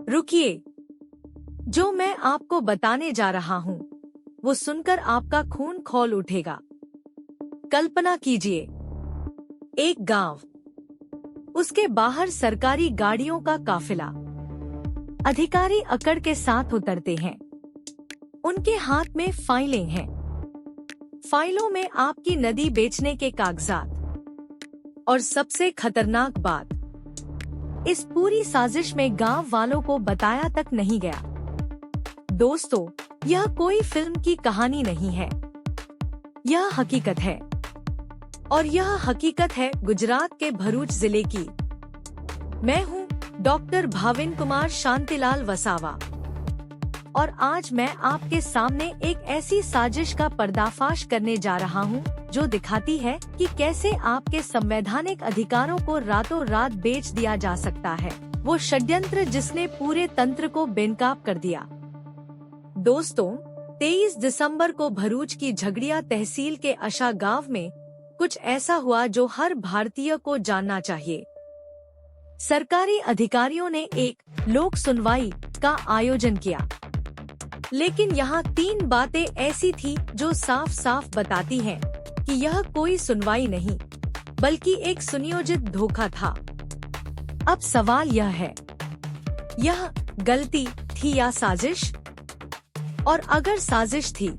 रुकिए, जो मैं आपको बताने जा रहा हूँ वो सुनकर आपका खून खौल उठेगा। कल्पना कीजिए, एक गांव, उसके बाहर सरकारी गाड़ियों का काफिला। अधिकारी अकड़ के साथ उतरते हैं। उनके हाथ में फाइलें हैं। फाइलों में आपकी नदी बेचने के कागजात। और सबसे खतरनाक बात, इस पूरी साजिश में गांव वालों को बताया तक नहीं गया। दोस्तों, यह कोई फिल्म की कहानी नहीं है, यह हकीकत है। और यह हकीकत है गुजरात के भरूच जिले की। मैं हूँ डॉक्टर भाविन कुमार शांतिलाल वसावा और आज मैं आपके सामने एक ऐसी साजिश का पर्दाफाश करने जा रहा हूँ जो दिखाती है कि कैसे आपके संवैधानिक अधिकारों को रातों रात बेच दिया जा सकता है। वो षड्यंत्र जिसने पूरे तंत्र को बेनकाब कर दिया। दोस्तों, 23 दिसंबर को भरूच की झगड़िया तहसील के अशा गांव में कुछ ऐसा हुआ जो हर भारतीय को जानना चाहिए। सरकारी अधिकारियों ने एक लोक सुनवाई का आयोजन किया, लेकिन यहाँ 3 बातें ऐसी थी जो साफ साफ बताती हैं कि यह कोई सुनवाई नहीं बल्कि एक सुनियोजित धोखा था। अब सवाल यह है, यह गलती थी या साजिश? और अगर साजिश थी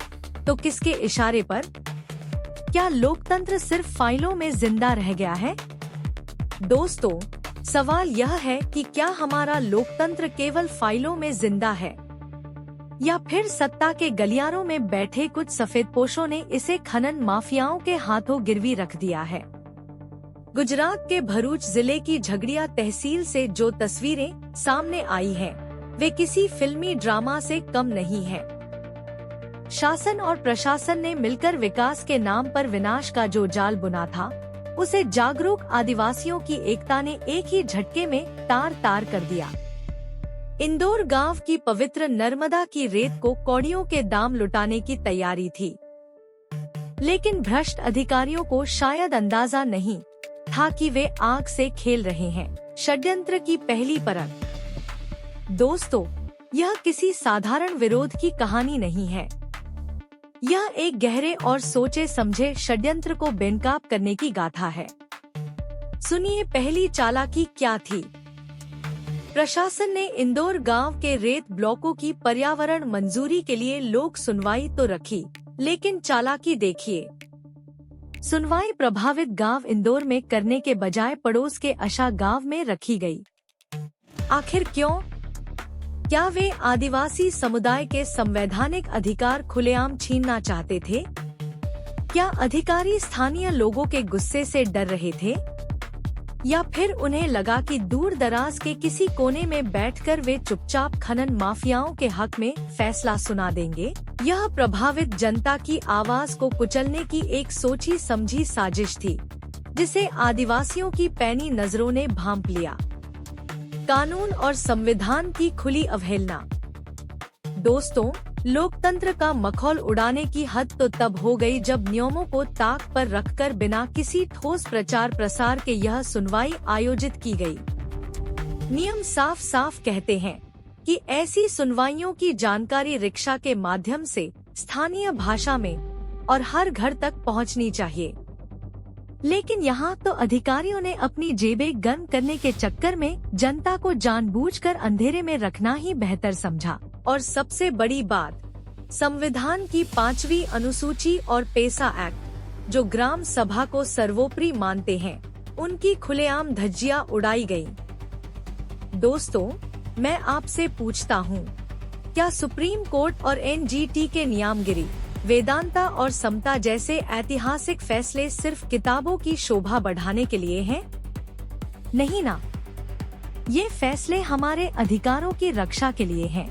तो किसके इशारे पर? क्या लोकतंत्र सिर्फ फाइलों में जिंदा रह गया है? दोस्तों, सवाल यह है कि क्या हमारा लोकतंत्र केवल फाइलों में जिंदा है या फिर सत्ता के गलियारों में बैठे कुछ सफेदपोशों ने इसे खनन माफियाओं के हाथों गिरवी रख दिया है। गुजरात के भरूच जिले की झगड़िया तहसील से जो तस्वीरें सामने आई हैं, वे किसी फिल्मी ड्रामा से कम नहीं हैं। शासन और प्रशासन ने मिलकर विकास के नाम पर विनाश का जो जाल बुना था, उसे जागरूक आदिवासियों की एकता ने एक ही झटके में तार तार कर दिया। इंदौर गांव की पवित्र नर्मदा की रेत को कौड़ियों के दाम लुटाने की तैयारी थी, लेकिन भ्रष्ट अधिकारियों को शायद अंदाजा नहीं था कि वे आग से खेल रहे हैं। षड्यंत्र की पहली परत। दोस्तों, यह किसी साधारण विरोध की कहानी नहीं है, यह एक गहरे और सोचे समझे षड्यंत्र को बेनकाब करने की गाथा है। सुनिए, पहली चालाकी क्या थी। प्रशासन ने इंदौर गांव के रेत ब्लॉकों की पर्यावरण मंजूरी के लिए लोक सुनवाई तो रखी, लेकिन चालाकी देखिए। सुनवाई प्रभावित गांव इंदौर में करने के बजाय पड़ोस के अशा गांव में रखी गई। आखिर क्यों? क्या वे आदिवासी समुदाय के संवैधानिक अधिकार खुलेआम छीनना चाहते थे? क्या अधिकारी स्थानीय लोगों के गुस्से से डर रहे थे? या फिर उन्हें लगा कि दूर दराज के किसी कोने में बैठकर वे चुपचाप खनन माफियाओं के हक में फैसला सुना देंगे? यह प्रभावित जनता की आवाज को कुचलने की एक सोची समझी साजिश थी, जिसे आदिवासियों की पैनी नजरों ने भांप लिया। कानून और संविधान की खुली अवहेलना। दोस्तों, लोकतंत्र का मखौल उड़ाने की हद तो तब हो गई जब नियमों को ताक पर रखकर बिना किसी ठोस प्रचार प्रसार के यह सुनवाई आयोजित की गई। नियम साफ साफ कहते हैं कि ऐसी सुनवाइयों की जानकारी रिक्शा के माध्यम से स्थानीय भाषा में और हर घर तक पहुंचनी चाहिए। लेकिन यहाँ तो अधिकारियों ने अपनी जेबें गर्म करने के चक्कर में जनता को जानबूझकर अंधेरे में रखना ही बेहतर समझा। और सबसे बड़ी बात, संविधान की 5वीं अनुसूची और पेसा एक्ट, जो ग्राम सभा को सर्वोपरि मानते हैं, उनकी खुलेआम धज्जियां उड़ाई गई। दोस्तों, मैं आपसे पूछता हूँ, क्या सुप्रीम कोर्ट और एनजीटी के नियमगिरी, वेदांता और समता जैसे ऐतिहासिक फैसले सिर्फ किताबों की शोभा बढ़ाने के लिए हैं? नहीं ना, ये फैसले हमारे अधिकारों की रक्षा के लिए हैं।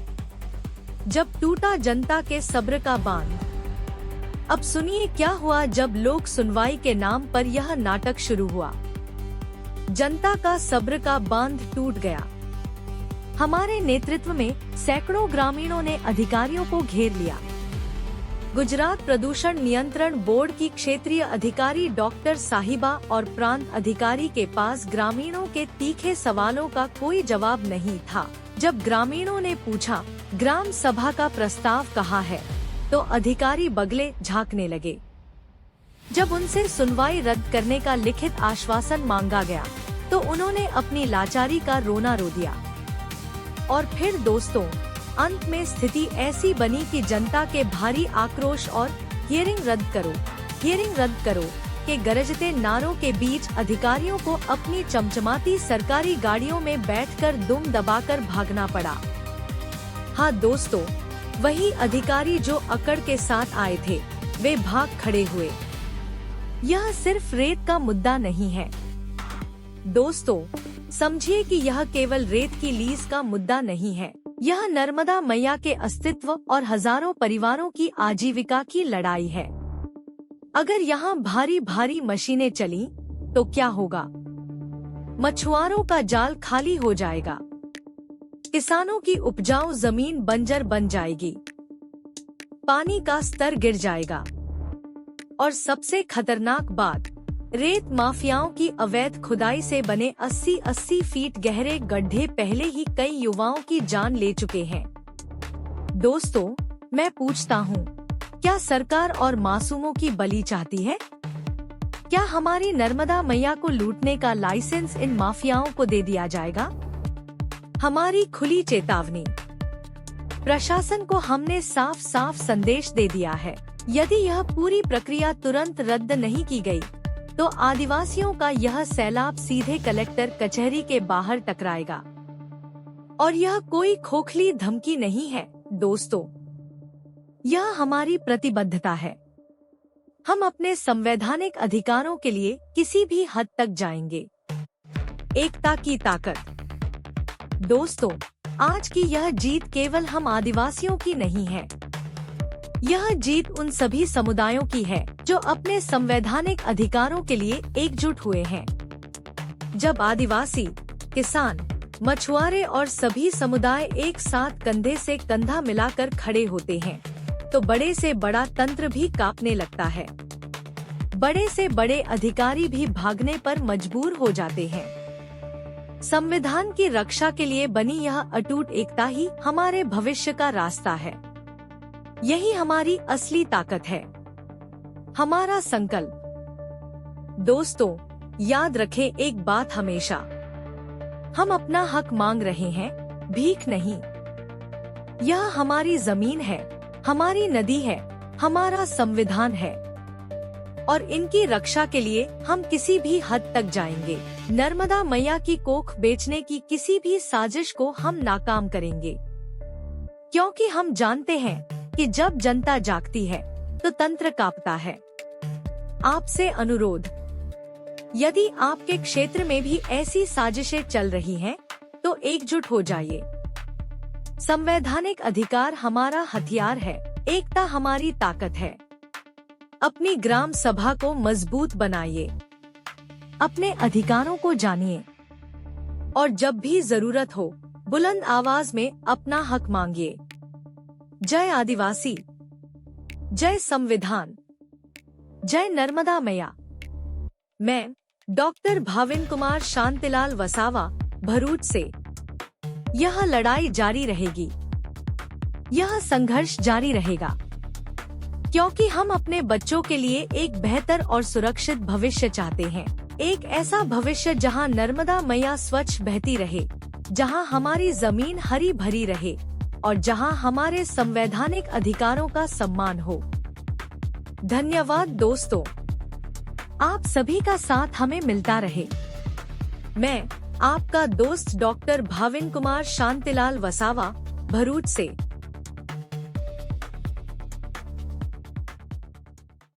जब टूटा जनता के सब्र का बांध। अब सुनिए क्या हुआ जब लोक सुनवाई के नाम पर यह नाटक शुरू हुआ। जनता का सब्र का बांध टूट गया। हमारे नेतृत्व में सैकड़ों ग्रामीणों ने अधिकारियों को घेर लिया। गुजरात प्रदूषण नियंत्रण बोर्ड की क्षेत्रीय अधिकारी डॉक्टर साहिबा और प्रांत अधिकारी के पास ग्रामीणों के तीखे सवालों का कोई जवाब नहीं था। जब ग्रामीणों ने पूछा ग्राम सभा का प्रस्ताव कहाँ है, तो अधिकारी बगले झांकने लगे। जब उनसे सुनवाई रद्द करने का लिखित आश्वासन मांगा गया तो उन्होंने अपनी लाचारी का रोना रो दिया। और फिर दोस्तों, अंत में स्थिति ऐसी बनी कि जनता के भारी आक्रोश और हियरिंग रद्द करो के गरजते नारों के बीच अधिकारियों को अपनी चमचमाती सरकारी गाड़ियों में बैठकर दुम दबाकर भागना पड़ा। हाँ दोस्तों, वही अधिकारी जो अकड़ के साथ आए थे, वे भाग खड़े हुए। यह सिर्फ रेत का मुद्दा नहीं है दोस्तों, समझिए कि यह केवल रेत की लीज का मुद्दा नहीं है। यह नर्मदा मैया के अस्तित्व और हजारों परिवारों की आजीविका की लड़ाई है। अगर यहाँ भारी भारी मशीनें चली तो क्या होगा? मछुआरों का जाल खाली हो जाएगा, किसानों की उपजाऊ जमीन बंजर बन जाएगी, पानी का स्तर गिर जाएगा और सबसे खतरनाक बात, रेत माफियाओं की अवैध खुदाई से बने 80-80 फीट गहरे गड्ढे पहले ही कई युवाओं की जान ले चुके हैं। दोस्तों, मैं पूछता हूँ, क्या सरकार और मासूमों की बलि चाहती है? क्या हमारी नर्मदा मैया को लूटने का लाइसेंस इन माफियाओं को दे दिया जाएगा? हमारी खुली चेतावनी, प्रशासन को हमने साफ साफ संदेश दे दिया है। यदि यह पूरी प्रक्रिया तुरंत रद्द नहीं की गई, तो आदिवासियों का यह सैलाब सीधे कलेक्टर कचहरी के बाहर टकराएगा। और यह कोई खोखली धमकी नहीं है दोस्तों, यह हमारी प्रतिबद्धता है। हम अपने संवैधानिक अधिकारों के लिए किसी भी हद तक जाएंगे। एकता की ताकत। दोस्तों, आज की यह जीत केवल हम आदिवासियों की नहीं है, यह जीत उन सभी समुदायों की है जो अपने संवैधानिक अधिकारों के लिए एकजुट हुए हैं। जब आदिवासी, किसान, मछुआरे और सभी समुदाय एक साथ कंधे से कंधा मिलाकर खड़े होते हैं, तो बड़े से बड़ा तंत्र भी कांपने लगता है। बड़े से बड़े अधिकारी भी भागने पर मजबूर हो जाते हैं। संविधान की रक्षा के लिए बनी यह अटूट एकता ही हमारे भविष्य का रास्ता है। यही हमारी असली ताकत है, हमारा संकल्प। दोस्तों, याद रखें एक बात हमेशा, हम अपना हक मांग रहे हैं, भीख नहीं। यह हमारी जमीन है, हमारी नदी है, हमारा संविधान है और इनकी रक्षा के लिए हम किसी भी हद तक जाएंगे। नर्मदा मैया की कोख बेचने की किसी भी साजिश को हम नाकाम करेंगे, क्योंकि हम जानते हैं कि जब जनता जागती है तो तंत्र कांपता है। आपसे अनुरोध, यदि आपके क्षेत्र में भी ऐसी साजिशें चल रही हैं, तो एकजुट हो जाइए। संवैधानिक अधिकार हमारा हथियार है, एकता हमारी ताकत है। अपनी ग्राम सभा को मजबूत बनाइए, अपने अधिकारों को जानिए और जब भी जरूरत हो बुलंद आवाज में अपना हक मांगिए। जय आदिवासी, जय संविधान, जय नर्मदा मैया। मैं डॉक्टर भाविन कुमार शांतिलाल वसावा, भरूच से। यह लड़ाई जारी रहेगी, यह संघर्ष जारी रहेगा, क्योंकि हम अपने बच्चों के लिए एक बेहतर और सुरक्षित भविष्य चाहते हैं। एक ऐसा भविष्य जहां नर्मदा मैया स्वच्छ बहती रहे, जहां हमारी जमीन हरी भरी रहे और जहां हमारे संवैधानिक अधिकारों का सम्मान हो। धन्यवाद दोस्तों, आप सभी का साथ हमें मिलता रहे। मैं आपका दोस्त डॉक्टर भाविन कुमार शांतिलाल वसावा, भरूच से।